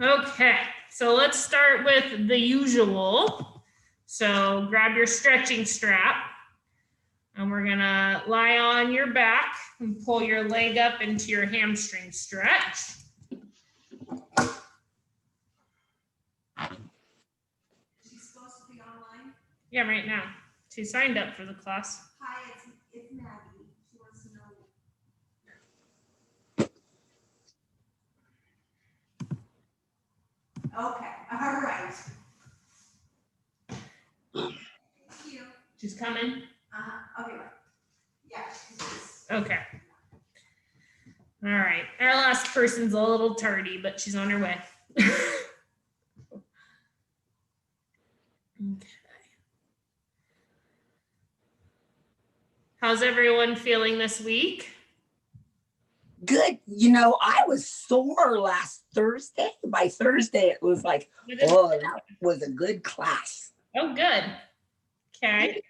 Okay, so let's start with the usual. So grab your stretching strap and we're gonna lie on your back and pull your leg up into your hamstring stretch. Is she supposed to be online? Yeah, right now. She signed up for the class. Hi, it's Maggie. She wants to know. Okay, all right. Thank you. She's coming? Okay, right. Yeah, she's Okay. All right, our last person's a little tardy, but she's on her way. Okay. How's everyone feeling this week? Good. You know, I was sore last Thursday. By Thursday, it was like, oh, that was a good class. Oh, good. Okay.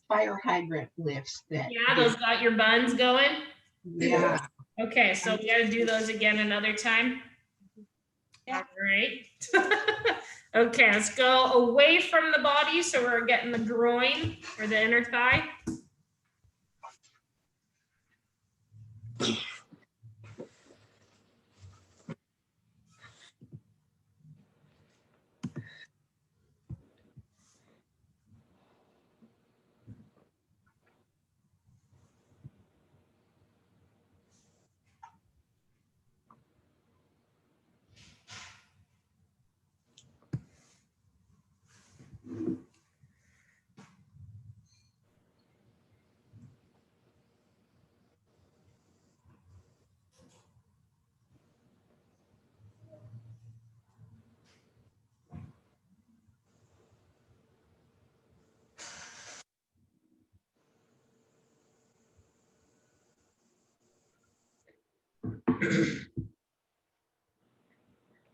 Fire hydrant lifts that. Yeah, those got your buns going? Yeah. Okay, so we got to do those again another time. Yeah. All right. Okay, let's go away from the body so we're getting the groin or the inner thigh.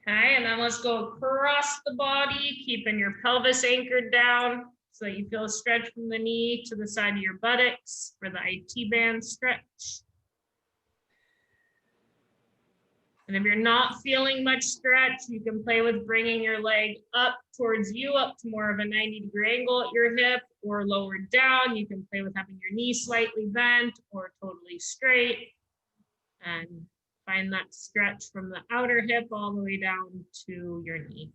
Okay, and then let's go across the body, keeping your pelvis anchored down so that you feel a stretch from the knee to the side of your buttocks for the IT band stretch. And if you're not feeling much stretch, you can play with bringing your leg up towards you, up to more of a 90-degree angle at your hip, or lowered down. You can play with having your knee slightly bent or totally straight. And find that stretch from the outer hip all the way down to your knee.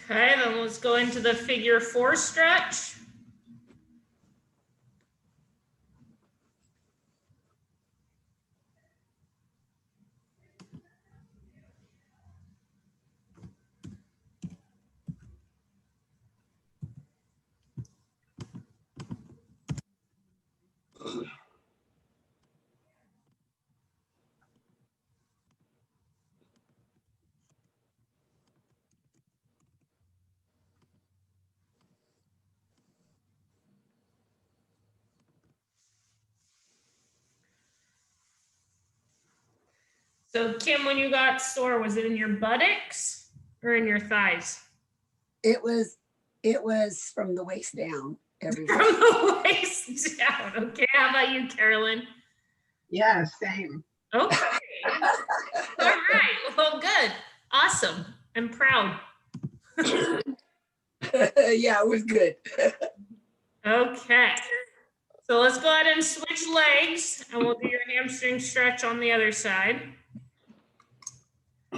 Okay, then let's go into the figure 4 stretch. So Kim, when you got sore, was it in your buttocks or in your thighs? It was from the waist down. From the waist down. Okay, how about you, Carolyn? Yeah, same. Okay. All right. Well, good. Awesome. I'm proud. Yeah, it was good. Okay. So let's go ahead and switch legs and we'll do your hamstring stretch on the other side. I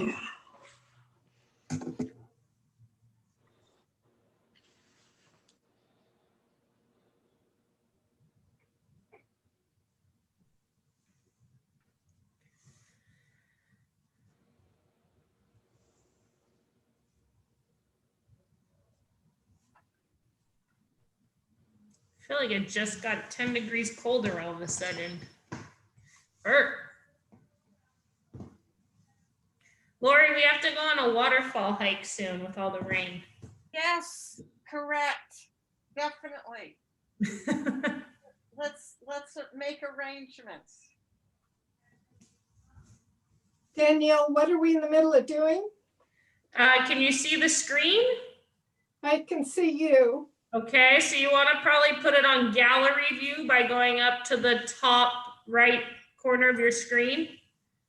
feel like it just got 10 degrees colder all of a sudden. Lori, we have to go on a waterfall hike soon with all the rain. Yes, correct. Definitely. Let's make arrangements. Danielle, what are we in the middle of doing? Can you see the screen? I can see you. Okay, so you want to probably put it on gallery view by going up to the top right corner of your screen.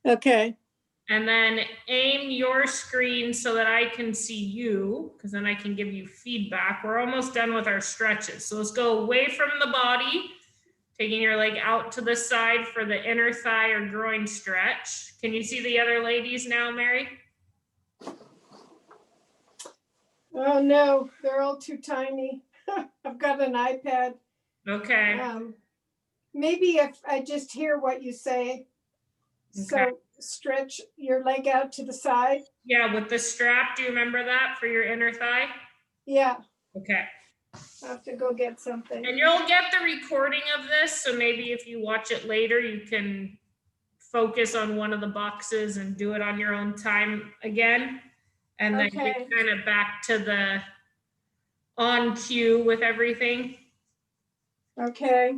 Okay. And then aim your screen so that I can see you, because then I can give you feedback. We're almost done with our stretches. So let's go away from the body, taking your leg out to the side for the inner thigh or groin stretch. Can you see the other ladies now, Mary? Oh no, they're all too tiny. I've got an iPad. Okay. Maybe if I just hear what you say. Okay. So stretch your leg out to the side. Yeah, with the strap, do you remember that for your inner thigh? Yeah, Okay. I have to go get something. And you'll get the recording of this, so maybe if you watch it later, you can focus on one of the boxes and do it on your own time again. And then Okay. get kind of back to the on cue with everything. Okay.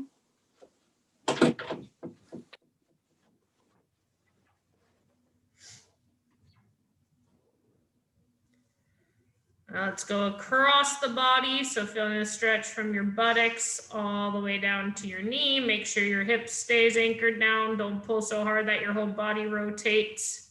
Let's go across the body. So feeling a stretch from your buttocks all the way down to your knee. Make sure your hip stays anchored down. Don't pull so hard that your whole body rotates.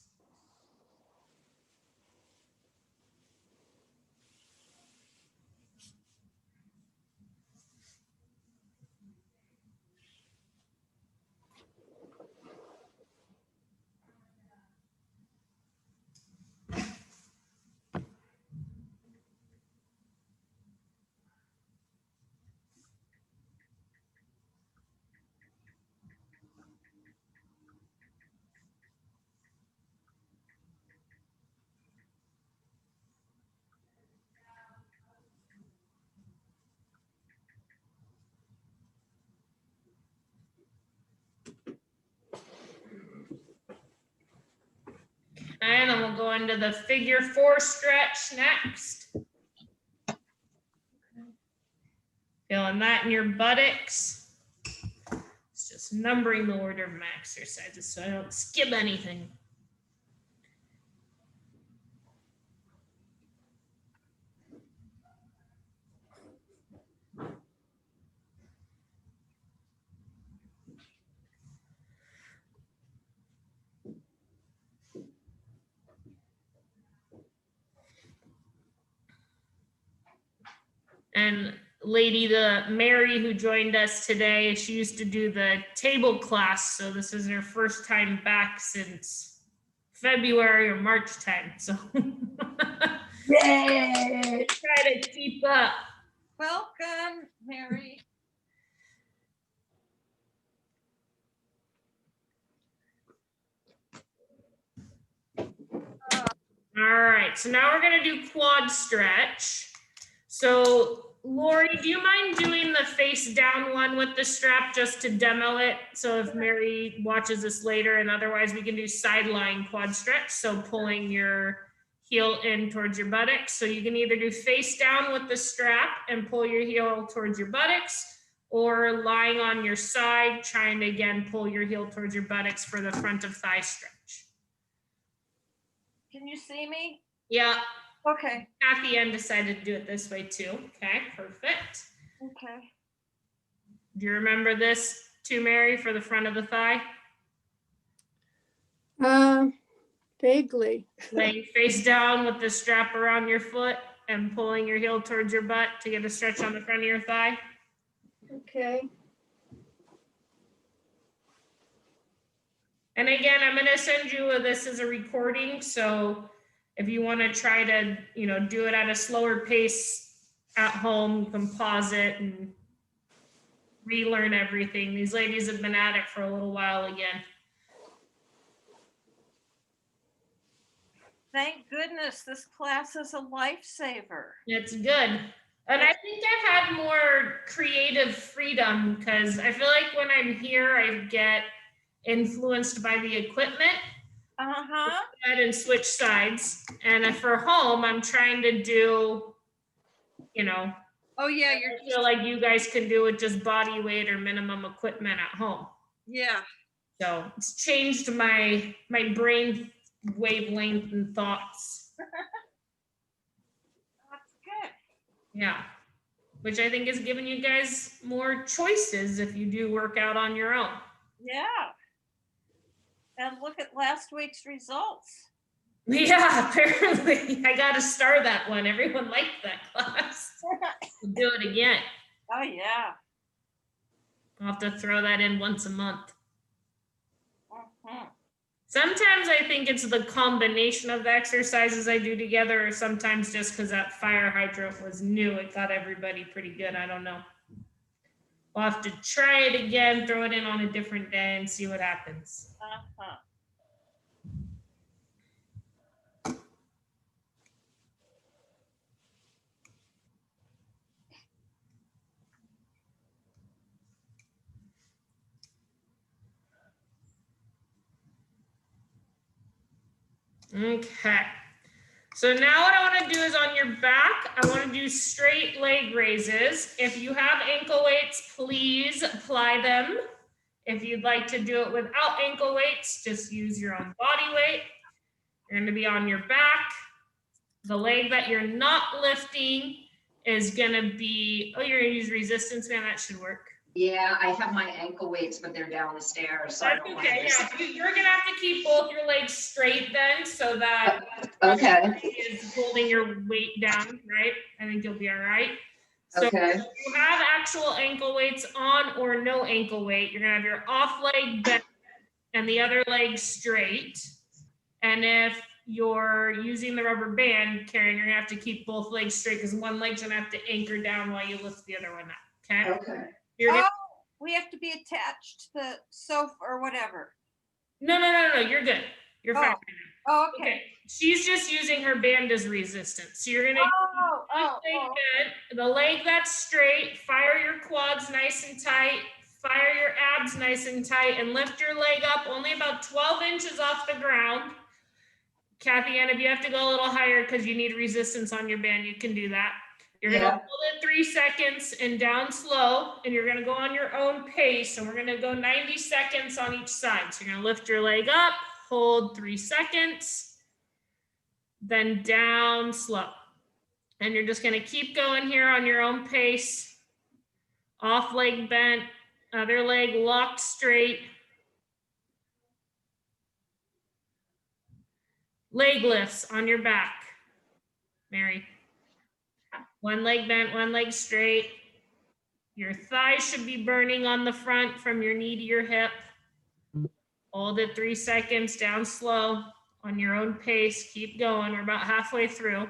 And then we'll go into the figure 4 stretch next. Feeling that in your buttocks. It's just numbering the order of my exercises so I don't skip anything. And lady, the Mary who joined us today, she used to do the table class. So this is her first time back since February or March time. So Yay! try to keep up. Welcome, Mary. All right, so now we're gonna do quad stretch. So Lori, do you mind doing the face down one with the strap just to demo it? So if Mary watches this later, and otherwise we can do sideline quad stretch. So pulling your heel in towards your buttocks. So you can either do face down with the strap and pull your heel towards your buttocks, or lying on your side, trying to again pull your heel towards your buttocks for the front of thigh stretch. Can you see me? Yeah. Okay. At the end, decided to do it this way too. Okay, perfect. Okay. Do you remember this too, Mary, for the front of the thigh? Vaguely. Laying face down with the strap around your foot and pulling your heel towards your butt to get a stretch on the front of your thigh. Okay. And again, I'm going to send you this as a recording. So if you want to try to, do it at a slower pace at home, you can pause it and relearn everything. These ladies have been at it for a little while again. Thank goodness this class is a lifesaver. It's good. And I think I've had more creative freedom because I feel like when I'm here, I get influenced by the equipment. Uh-huh. Ahead and switch sides. And if for home, I'm trying to do, you know, Oh, yeah, I feel like you guys can do it just body weight or minimum equipment at home. yeah. So it's changed my brain wavelength and thoughts. That's good. Yeah. Which I think is giving you guys more choices if you do work out on your own. Yeah. And look at last week's results. Yeah, apparently. I got to star that one. Everyone liked that class. We'll do it again. Oh, yeah. I'll have to throw that in once a month. Mhm. Sometimes I think it's the combination of the exercises I do together, or sometimes just because that fire hydrant was new, it got everybody pretty good. I don't know. We'll have to try it again, throw it in on a different day and see what happens. Uh-huh. Okay. So now what I want to do is on your back, I want to do straight leg raises. If you have ankle weights, please apply them. If you'd like to do it without ankle weights, just use your own body weight. You're going to be on your back. The leg that you're not lifting is going to be, oh, you're going to use resistance band. That should work. Yeah, I have my ankle weights, but they're down the stairs, so I That's don't want okay. to. Yeah, you're going to have to keep both your legs straight then, so that Okay, is holding your weight down, right? I think you'll be all right. So okay, if you have actual ankle weights on or no ankle weight, you're going to have your off leg bent and the other leg straight. And if you're using the rubber band, Karen, you're gonna have to keep both legs straight because one leg's gonna have to anchor down while you lift the other one up. Okay. okay. You're gonna, We have to be attached to the sofa or whatever. no. You're good. You're fine. Oh, okay. Okay. She's just using her band as resistance. So you're gonna keep one leg bent, the leg that's straight, fire your quads nice and tight, fire your abs nice and tight, and lift your leg up only about 12 inches off the ground. Kathy Ann, if you have to go a little higher because you need resistance on your band, you can do that. You're gonna hold it 3 seconds and down slow, and you're gonna go on your own pace, and we're gonna go 90 seconds on each side. So you're gonna lift your leg up, hold 3 seconds, then down slow. And you're just gonna keep going here on your own pace. Off leg bent, other leg locked straight. Leg lifts on your back, Mary. One leg bent, one leg straight. Your thighs should be burning on the front from your knee to your hip. Hold it 3 seconds, down slow on your own pace. Keep going. We're about halfway through.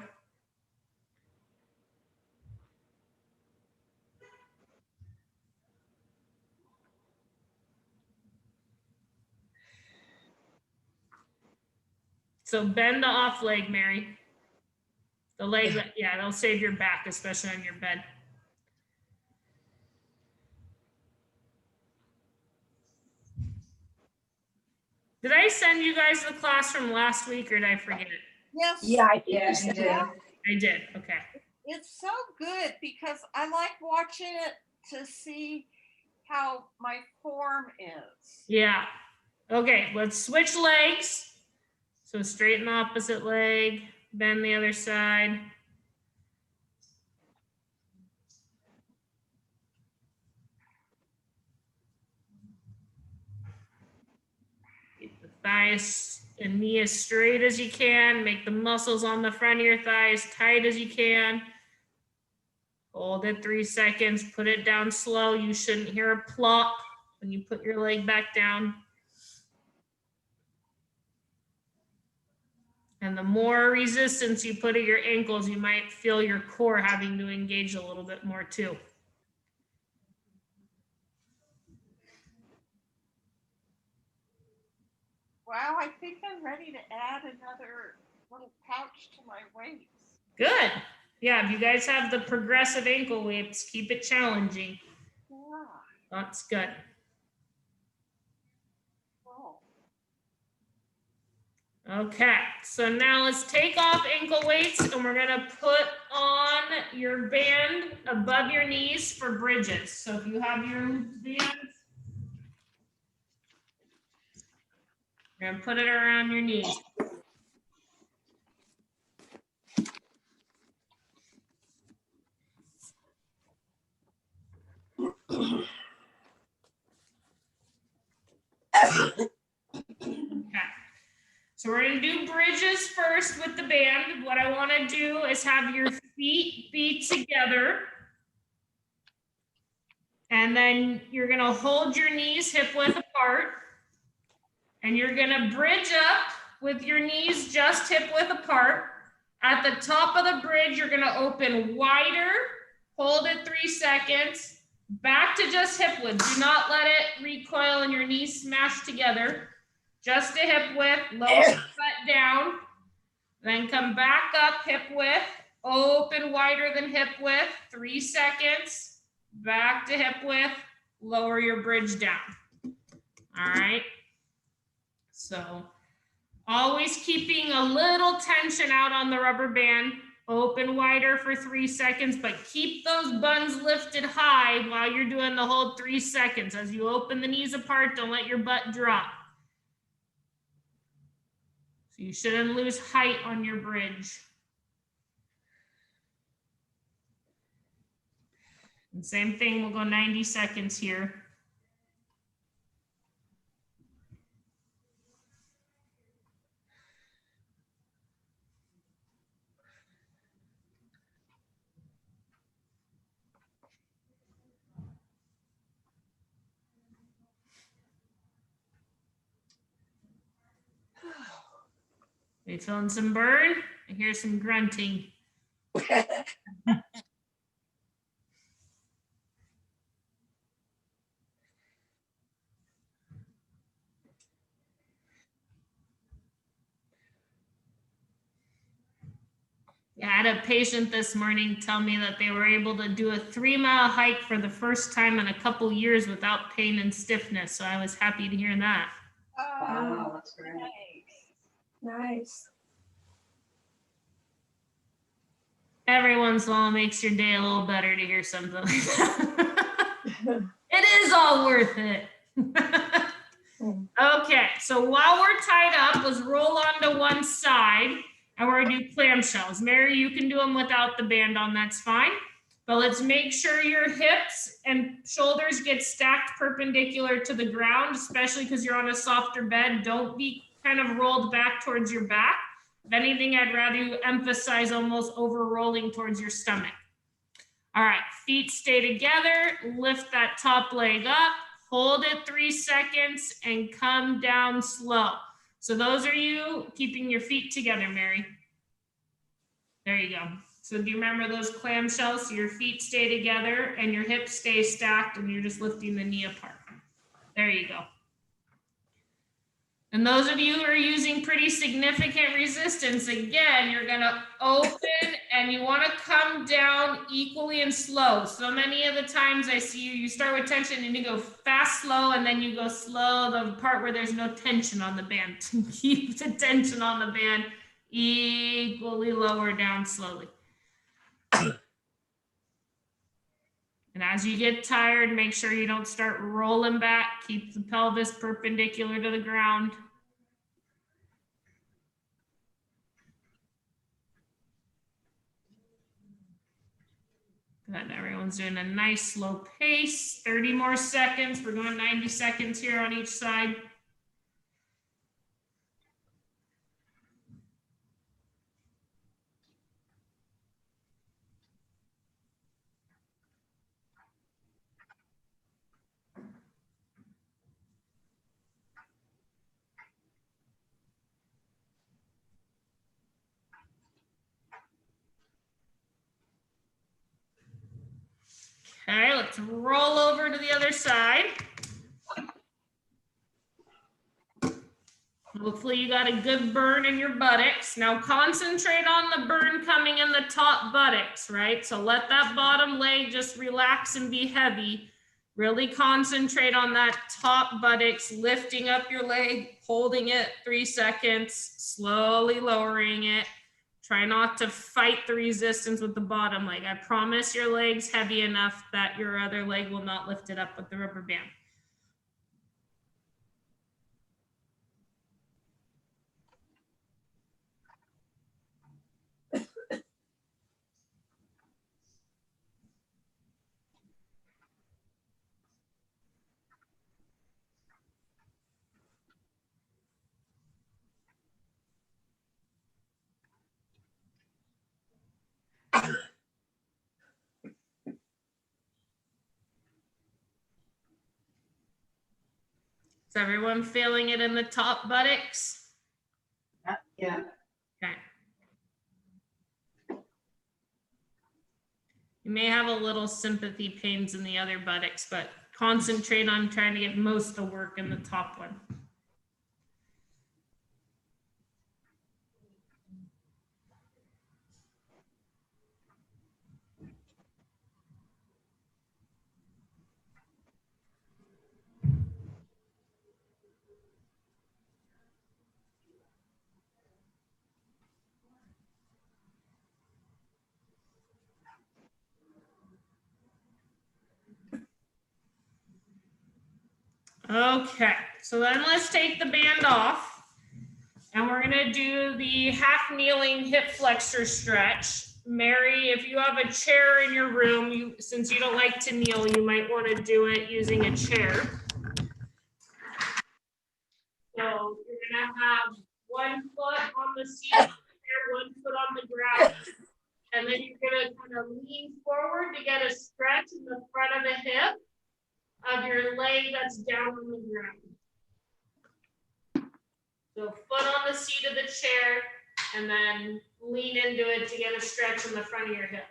So bend the off leg, Mary. The leg, yeah, that'll save your back, especially on your bed. Did I send you guys the class from last week or did I forget it? Yes. Yeah, I think Yes, you you said did. that. I did, okay. It's so good because I like watching it to see how my form is. Yeah. Okay, let's switch legs. So straighten the opposite leg, bend the other side. Keep the thighs and knee as straight as you can. Make the muscles on the front of your thighs tight as you can. Hold it 3 seconds, put it down slow. You shouldn't hear a plop when you put your leg back down. And the more resistance you put at your ankles, you might feel your core having to engage a little bit more too. Wow, I think I'm ready to add another little pouch to my weights. Good. Yeah, if you guys have the progressive ankle weights, keep it challenging. Yeah. That's good. Oh. Okay, so now let's take off ankle weights and we're gonna put on your band above your knees for bridges. So if you have your bands, you're gonna put it around your knees. Okay. So we're gonna do bridges first with the band. What I wanna do is have your feet be together. And then you're gonna hold your knees hip width apart. And you're gonna bridge up with your knees just hip width apart. At the top of the bridge, you're gonna open wider, hold it 3 seconds, back to just hip width. Do not let it recoil and your knees smash together. Just a hip width, lower the butt down, then come back up hip width, open wider than hip width, 3 seconds, back to hip width, lower your bridge down. All right. So always keeping a little tension out on the rubber band, open wider for 3 seconds, but keep those buns lifted high while you're doing the whole 3 seconds. As you open the knees apart, don't let your butt drop. So you shouldn't lose height on your bridge. And same thing, we'll go 90 seconds here. Are you feeling some burn? I hear some grunting. Yeah, I had a patient this morning tell me that they were able to do a 3-mile hike for the first time in a couple years without pain and stiffness. So I was happy to hear that. Wow, that's great. Nice. Every once in a while it makes your day a little better to hear something like that. It is all worth it. Okay, so while we're tied up, let's roll onto one side and we're gonna do clamshells. Mary, you can do them without the band on, that's fine. But let's make sure your hips and shoulders get stacked perpendicular to the ground, especially because you're on a softer bed. Don't be kind of rolled back towards your back. If anything, I'd rather you emphasize almost over rolling towards your stomach. All right, feet stay together, lift that top leg up, hold it 3 seconds and come down slow. So those are you keeping your feet together, Mary. There you go. So do you remember those clamshells? So your feet stay together and your hips stay stacked and you're just lifting the knee apart. There you go. And those of you who are using pretty significant resistance, again, you're gonna open and you wanna come down equally and slow. So many of the times I see you start with tension and you go fast, slow, and then you go slow, the part where there's no tension on the band. Keep the tension on the band equally lower down slowly. And as you get tired, make sure you don't start rolling back. Keep the pelvis perpendicular to the ground. Good, everyone's doing a nice slow pace. 30 more seconds. We're going 90 seconds here on each side. Okay, let's roll over to the other side. Hopefully you got a good burn in your buttocks. Now concentrate on the burn coming in the top buttocks, right? So let that bottom leg just relax and be heavy. Really concentrate on that top buttocks, lifting up your leg, holding it 3 seconds, slowly lowering it. Try not to fight the resistance with the bottom leg. I promise your leg's heavy enough that your other leg will not lift it up with the rubber band. Is everyone feeling it in the top buttocks? Yeah. Okay. You may have a little sympathy pains in the other buttocks, but concentrate on trying to get most of the work in the top one. Okay, so then let's take the band off and we're gonna do the half kneeling hip flexor stretch. Mary, if you have a chair in your room, since you don't like to kneel, you might wanna do it using a chair. So you're gonna have one foot on the seat of the chair, one foot on the ground, and then you're gonna kind of lean forward to get a stretch in the front of the hip of your leg that's down on the ground. So foot on the seat of the chair and then lean into it to get a stretch in the front of your hip.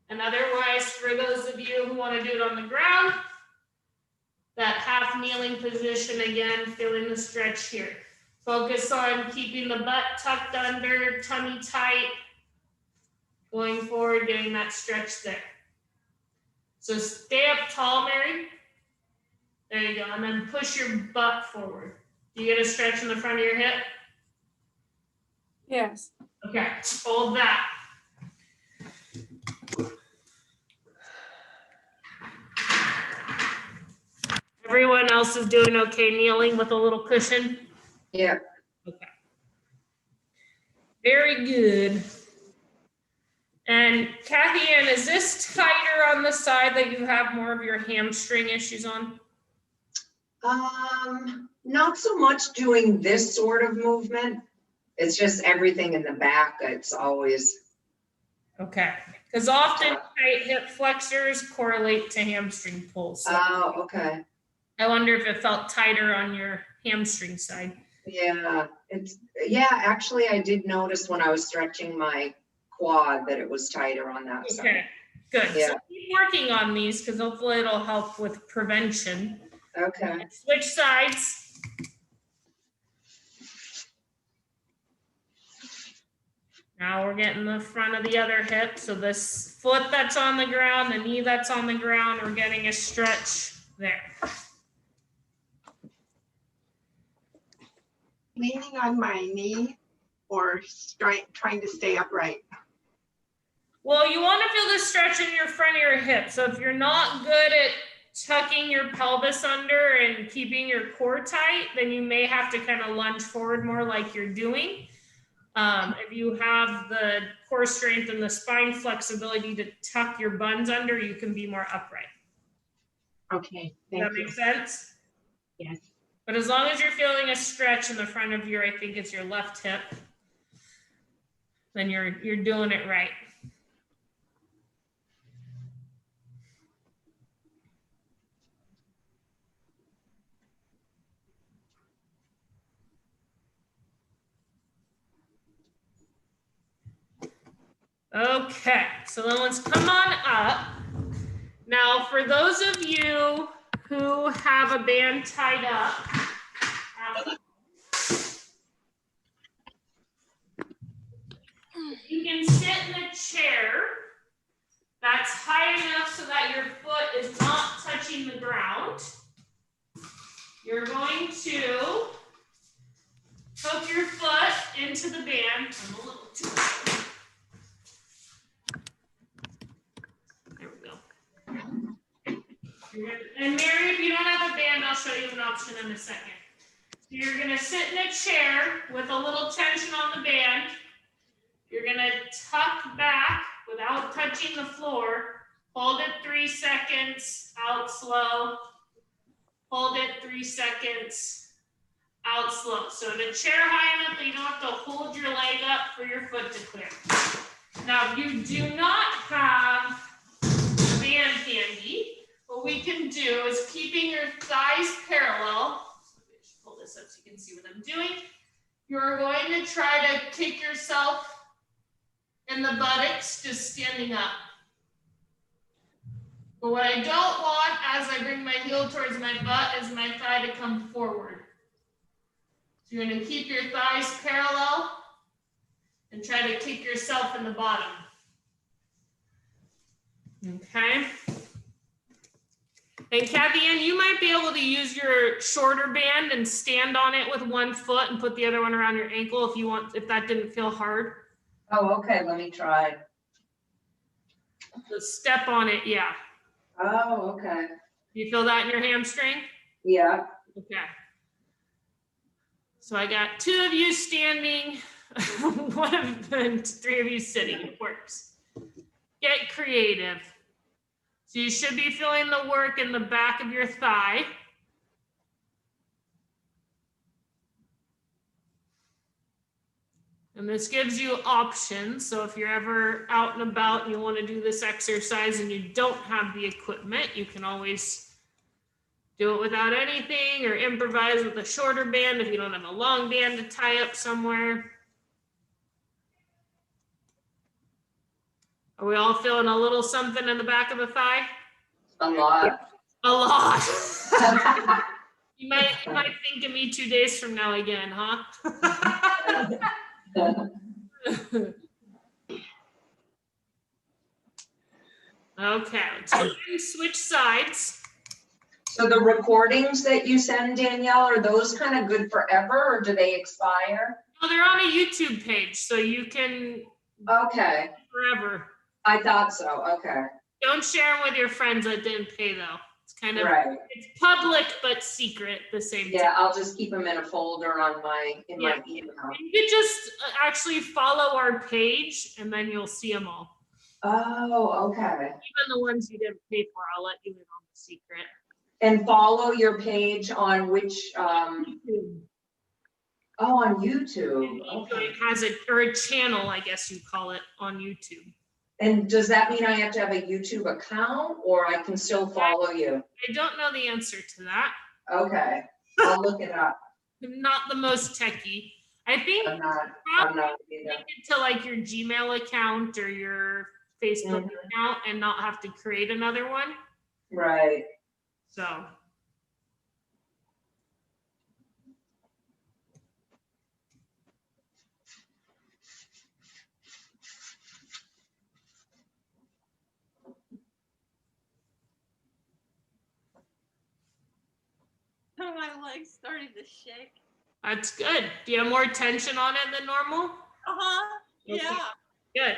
And otherwise, for those of you who want to do it on the ground, that half kneeling position again, feeling the stretch here. Focus on keeping the butt tucked under, tummy tight, going forward, getting that stretch there. So stay up tall, Mary. There you go. And then push your butt forward. Do you get a stretch in the front of your hip? Yes. Okay, hold that. Everyone else is doing okay kneeling with a little cushion? Yeah. Okay. Very good. And Kathy Ann, is this tighter on the side that you have more of your hamstring issues on? Not so much doing this sort of movement. It's just everything in the back. It's always. Okay, because often tight hip flexors correlate to hamstring pulls. So Oh, okay. I wonder if it felt tighter on your hamstring side. Yeah, actually I did notice when I was stretching my quad that it was tighter on that side. Okay, good. Yeah. So keep working on these because hopefully it'll help with prevention. Okay. Switch sides. Now we're getting the front of the other hip. So this foot that's on the ground, the knee that's on the ground, we're getting a stretch there. Leaning on my knee or trying to stay upright. Well, you want to feel the stretch in your front of your hip. So if you're not good at tucking your pelvis under and keeping your core tight, then you may have to kind of lunge forward more like you're doing. If you have the core strength and the spine flexibility to tuck your buns under, you can be more upright. Okay, Does that make sense? Yes. But as long as you're feeling a stretch in the front of your, I think it's your left hip, then you're doing it right. Okay, so then let's come on up. Now, for those of you who have a band tied up, you can sit in a chair that's high enough so that your foot is not touching the ground. you're going to hook your foot into the band. I'm a little too. There we go. And Mary, if you don't have a band, I'll show you an option in a second. So you're gonna sit in a chair with a little tension on the band. You're gonna tuck back without touching the floor. Hold it 3 seconds, out slow. Hold it 3 seconds, out slow. So in a chair high enough that you don't have to hold your leg up for your foot to clear. Now, if you do not have a band handy, what we can do is keeping your thighs parallel. Maybe I should pull this up so you can see what I'm doing. You're going to try to kick yourself in the buttocks, just standing up. But what I don't want as I bring my heel towards my butt is my thigh to come forward. So you're going to keep your thighs parallel and try to kick yourself in the bottom. Okay. And Kathy Ann, you might be able to use your shorter band and stand on it with one foot and put the other one around your ankle if you want, if that didn't feel hard. Oh, okay, let me try. So step on it, yeah. Oh, okay. You feel that in your hamstring? Yeah. Okay. So I got 2 of you standing, 1 of them, 3 of you sitting. It works. Get creative. So you should be feeling the work in the back of your thigh. And this gives you options. So if you're ever out and about and you want to do this exercise and you don't have the equipment, you can always do it without anything or improvise with a shorter band if you don't have a long band to tie up somewhere. Are we all feeling a little something in the back of the thigh? A lot. A lot. You might think of me 2 days from now again, huh? Okay, let's switch sides. So the recordings that you send, Danielle, are those kind of good forever or do they expire? Oh, they're on a YouTube page, so you can Okay, forever. I thought so, okay. Don't share them with your friends that didn't pay though. It's kind of, Right, it's public but secret at the same time. yeah, I'll just keep them in a folder on my email. You could just actually follow our page and then you'll see them all. Oh, okay. Even the ones you didn't pay for, I'll let you in on the secret. And follow your page on which, YouTube. oh, on YouTube, So okay. it has a channel, I guess you call it, on YouTube. And does that mean I have to have a YouTube account or I can still follow you? I don't know the answer to that. Okay, I'll look it up. I'm not the most techie. I think I'm not probably either. link it to like your Gmail account or your Facebook account and not have to create another one. Right. So. My legs started to shake. That's good. Do you have more tension on it than normal? Uh-huh. Okay. Yeah. Good.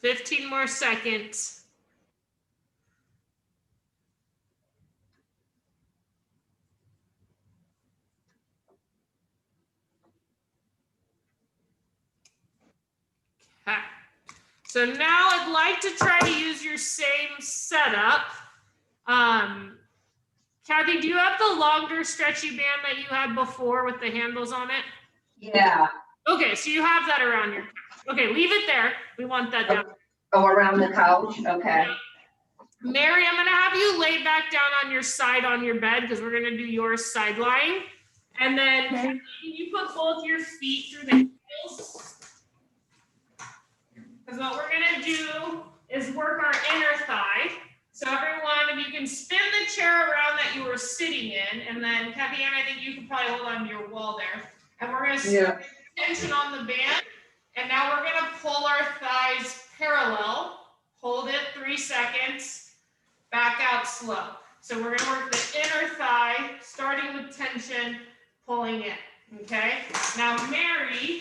15 more seconds. Okay. So now I'd like to try to use your same setup. Kathy, do you have the longer stretchy band that you had before with the handles on it? Yeah. Okay, so you have that around your couch. Okay, leave it there. We want that down. Oh, around the couch, okay. Mary, I'm gonna have you lay back down on your side on your bed because we're gonna do yours side lying. And then can you put both your feet through the heels? Because what we're gonna do is work our inner thigh. So everyone, if you can spin the chair around that you were sitting in, and then Kathy Ann, I think you can probably hold on to your wall there. And we're gonna start tension on the band. And now we're gonna pull our thighs parallel. Hold it 3 seconds. back out slow. So we're gonna work the inner thigh, starting with tension, pulling in, okay? Now, Mary,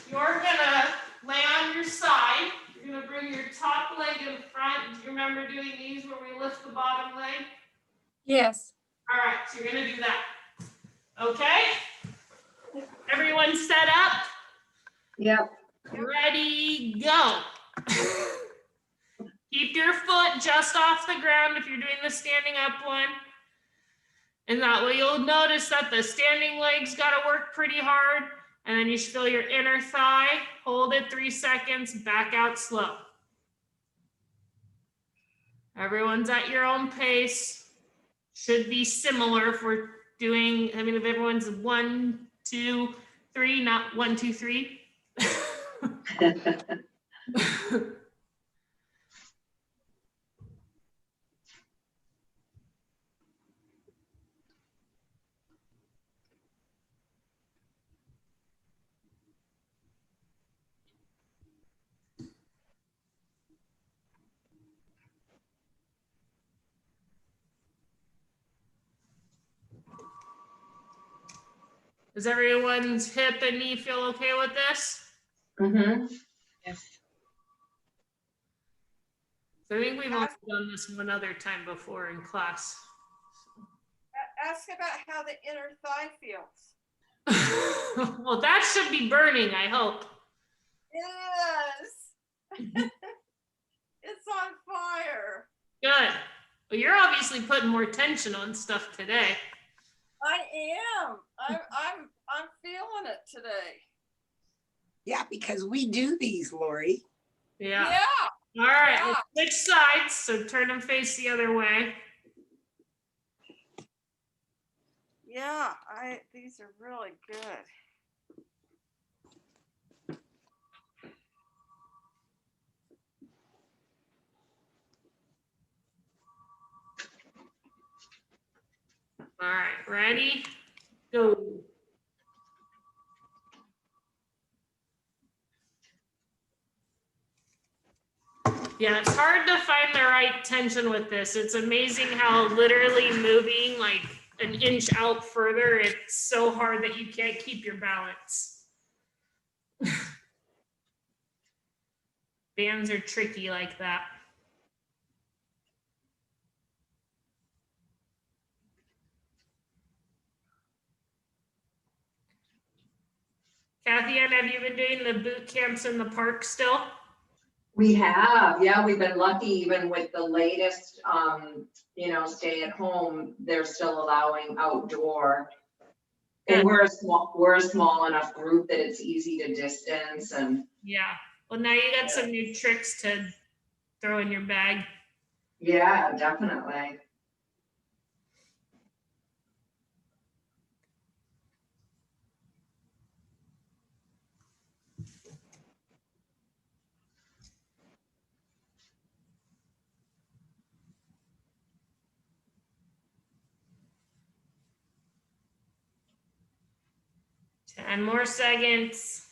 you're gonna lay on your side. You're gonna bring your top leg in front. Do you remember doing these where we lift the bottom leg? Yes. All right, so you're gonna do that. Okay? Everyone set up? Yep. Ready, go. Keep your foot just off the ground if you're doing the standing up one. And that way you'll notice that the standing legs gotta work pretty hard. And then you should feel your inner thigh. Hold it 3 seconds, back out slow. Everyone's at your own pace. Should be similar if we're doing, I mean, if everyone's 1, 2, 3, not 1, 2, 3. Does everyone's hip and knee feel okay with this? Mm-hmm. So I think we've also done this one other time before in class. Ask about how the inner thigh feels. Well, that should be burning, I hope. Yes. It's on fire. Good. Well, you're obviously putting more tension on stuff today. I am. I'm feeling it today. Yeah, because we do these, Lori. Yeah. Yeah. All right, Yeah. let's switch sides. So turn and face the other way. Yeah. These are really good. All right, ready? Go. Yeah, it's hard to find the right tension with this. It's amazing how literally moving like an inch out further, it's so hard that you can't keep your balance. Bands are tricky like that. Kathy Ann, have you been doing the boot camps in the park still? We have, yeah, we've been lucky even with the latest, stay at home, they're still allowing outdoor. And we're a small enough group that it's easy to distance and. Yeah. Well, now you got some new tricks to throw in your bag. Yeah, definitely. And more seconds.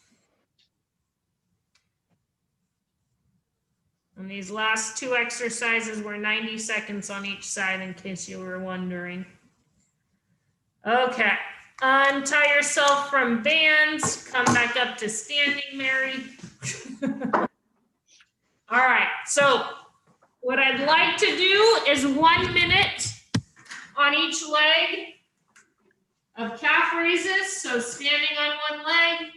And these last two exercises were 90 seconds on each side, in case you were wondering. Okay, untie yourself from bands, come back up to standing, Mary. All right, so what I'd like to do is 1 minute on each leg of calf raises. So standing on one leg,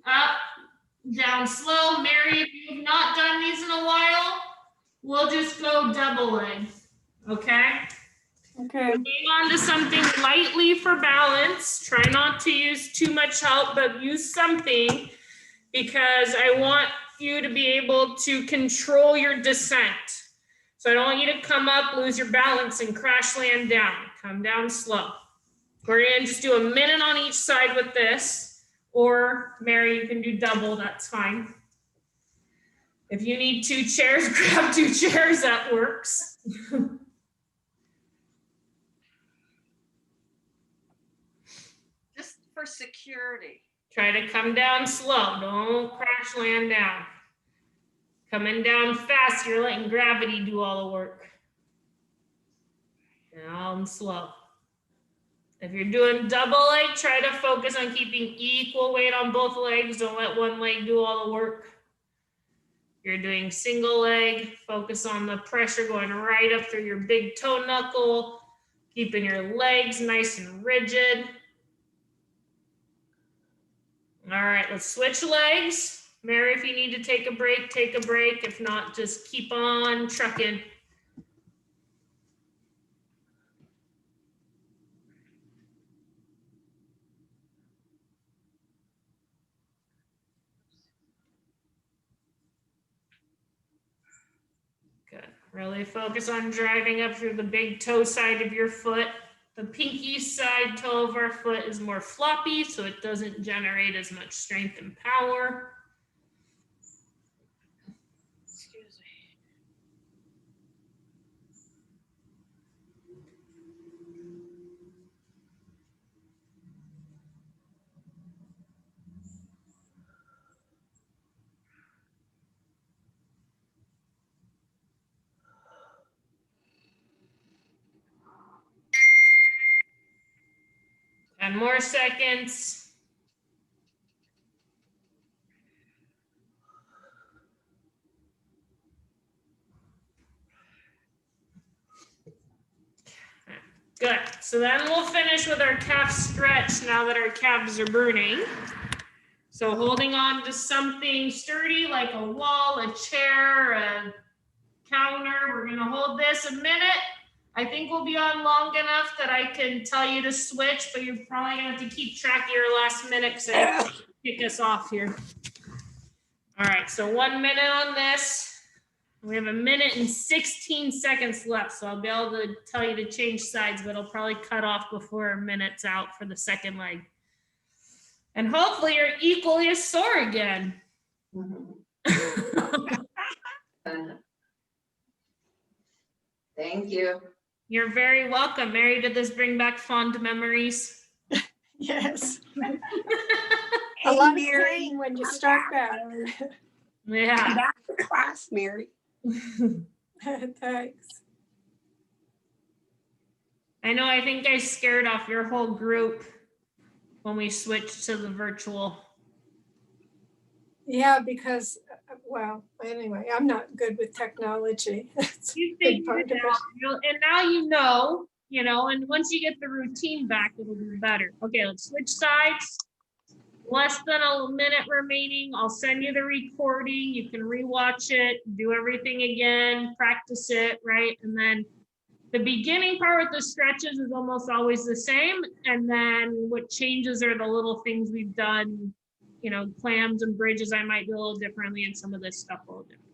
up, down slow. Mary, if you've not done these in a while, we'll just go double leg, okay? Okay. Hang on to something lightly for balance. Try not to use too much help, but use something, because I want you to be able to control your descent. So I don't want you to come up, lose your balance, and crash land down. Come down slow. We're gonna just do a minute on each side with this, or Mary, you can do double, that's fine. If you need 2 chairs, grab 2 chairs, that works. Just for security. Try to come down slow, don't crash land down. Coming down fast, you're letting gravity do all the work. Down slow. If you're doing double leg, try to focus on keeping equal weight on both legs. Don't let one leg do all the work. You're doing single leg, focus on the pressure going right up through your big toe knuckle, keeping your legs nice and rigid. All right, let's switch legs. Mary, if you need to take a break, take a break. If not, just keep on trucking. Good. Really focus on driving up through the big toe side of your foot. The pinky side toe of our foot is more floppy, so it doesn't generate as much strength and power. Excuse me. And more seconds. Good. So then we'll finish with our calf stretch now that our calves are burning. So holding on to something sturdy like a wall, a chair, a counter. We're going to hold this a minute. I think we'll be on long enough that I can tell you to switch, but you're probably going to have to keep track of your last minute because I kick us off here. All right, so 1 minute on this. We have 1 minute and 16 seconds left, so I'll be able to tell you to change sides, but I'll probably cut off before a minute's out for the second leg. And hopefully you're equally as sore again. Thank you. You're very welcome. Mary, did this bring back fond memories? Yes. A Hey, lot of Mary. pain when you start back. Yeah. Come back to class, Mary. Thanks. I know, I think I scared off your whole group when we switched to the virtual. Yeah, because, well, anyway, I'm not good with technology. That's a You big figured part it of it. out, and now you know, and once you get the routine back, it'll be better. Okay, let's switch sides. Less than a minute remaining. I'll send you the recording. You can rewatch it, do everything again, practice it, right? And then the beginning part with the stretches is almost always the same. And then what changes are the little things we've done, you know, clams and bridges I might do a little differently, and some of this stuff a little different.